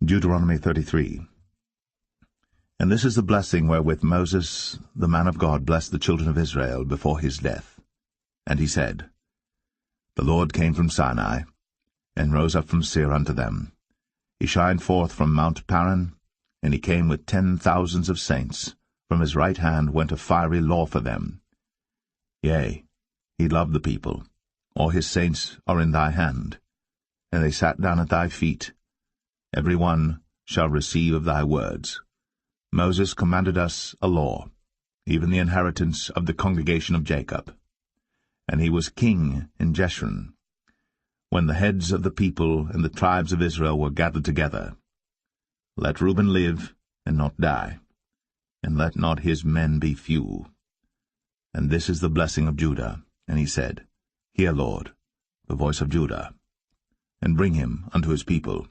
Deuteronomy 33. And this is the blessing wherewith Moses, the man of God, blessed the children of Israel before his death. And he said, The Lord came from Sinai, and rose up from Seir unto them. He shined forth from Mount Paran, and he came with 10,000s of saints. From his right hand went a fiery law for them. Yea, he loved the people. All his saints are in thy hand. And they sat down at thy feet. Every one shall receive of thy words. Moses commanded us a law, even the inheritance of the congregation of Jacob. And he was king in Jeshurun, when the heads of the people and the tribes of Israel were gathered together. Let Reuben live, and not die, and let not his men be few. And this is the blessing of Judah. And he said, Hear, Lord, the voice of Judah, and bring him unto his people.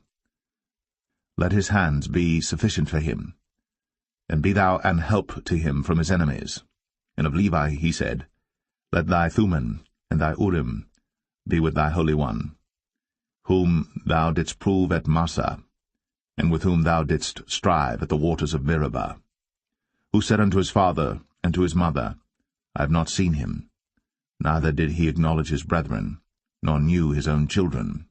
Let his hands be sufficient for him, and be thou an help to him from his enemies. And of Levi he said, Let thy Thummim and thy Urim be with thy Holy One, whom thou didst prove at Massah, and with whom thou didst strive at the waters of Meribah, who said unto his father and to his mother, I have not seen him, neither did he acknowledge his brethren, nor knew his own children.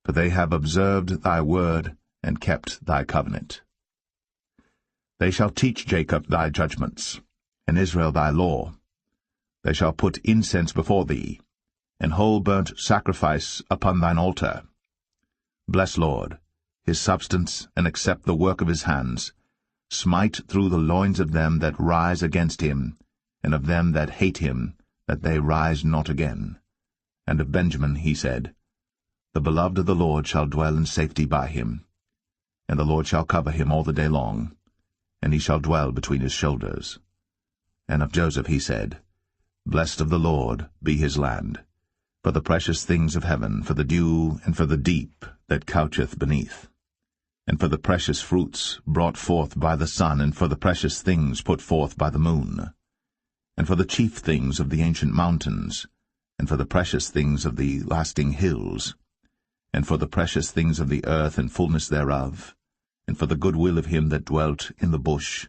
For they have observed thy word, and kept thy covenant. They shall teach Jacob thy judgments, and Israel thy law. They shall put incense before thee, and whole burnt sacrifice upon thine altar. Bless, Lord, his substance, and accept the work of his hands. Smite through the loins of them that rise against him, and of them that hate him, that they rise not again. And of Benjamin he said, The beloved of the Lord shall dwell in safety by him. And the Lord shall cover him all the day long, and he shall dwell between his shoulders. And of Joseph he said, Blessed of the Lord be his land, for the precious things of heaven, for the dew, and for the deep that coucheth beneath, and for the precious fruits brought forth by the sun, and for the precious things put forth by the moon, and for the chief things of the ancient mountains, and for the precious things of the lasting hills, and for the precious things of the earth and fullness thereof, and for the goodwill of him that dwelt in the bush.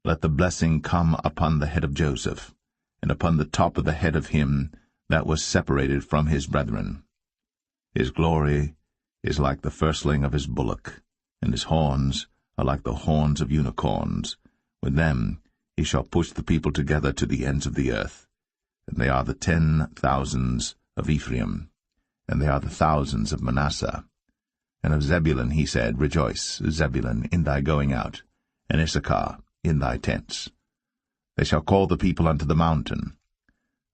Let the blessing come upon the head of Joseph, and upon the top of the head of him that was separated from his brethren. His glory is like the firstling of his bullock, and his horns are like the horns of unicorns. With them he shall push the people together to the ends of the earth. And they are the 10,000s of Ephraim, and they are the thousands of Manasseh. And of Zebulun he said, Rejoice, Zebulun, in thy going out, and Issachar in thy tents. They shall call the people unto the mountain.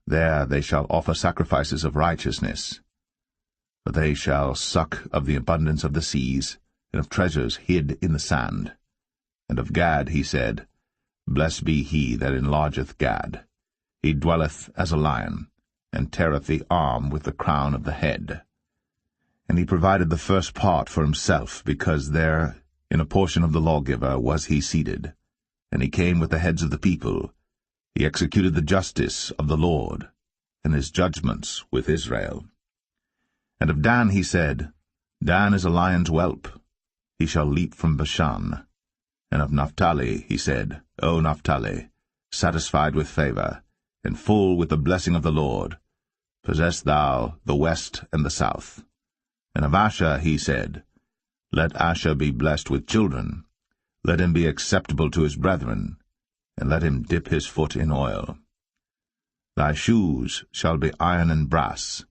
There they shall offer sacrifices of righteousness. For they shall suck of the abundance of the seas, and of treasures hid in the sand. And of Gad he said, Blessed be he that enlargeth Gad. He dwelleth as a lion, and teareth the arm with the crown of the head. And he provided the first part for himself, because there in a portion of the lawgiver was he seated. And he came with the heads of the people. He executed the justice of the Lord, and his judgments with Israel. And of Dan he said, Dan is a lion's whelp. He shall leap from Bashan. And of Naphtali he said, O Naphtali, satisfied with favor, and full with the blessing of the Lord, possess thou the west and the south. And of Asher he said, Let Asher be blessed with children. Let him be acceptable to his brethren, and let him dip his foot in oil. Thy shoes shall be iron and brass,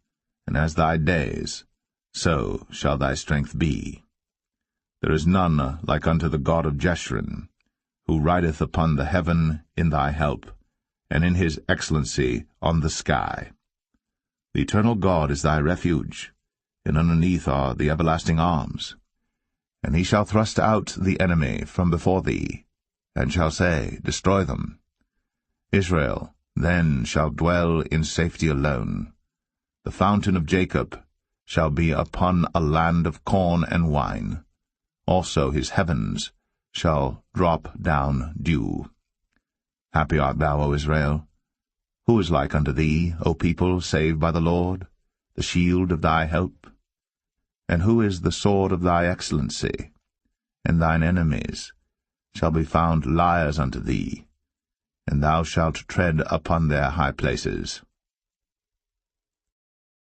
and as thy days, so shall thy strength be. There is none like unto the God of Jeshurun, who rideth upon the heaven in thy help, and in his excellency on the sky. The eternal God is thy refuge, and underneath are the everlasting arms. And he shall thrust out the enemy from before thee, and shall say, Destroy them. Israel then shall dwell in safety alone. The fountain of Jacob shall be upon a land of corn and wine. Also his heavens shall drop down dew. Happy art thou, O Israel! Who is like unto thee, O people saved by the Lord, the shield of thy help? And who is the sword of thy excellency? and thine enemies shall be found liars unto thee, and thou shalt tread upon their high places.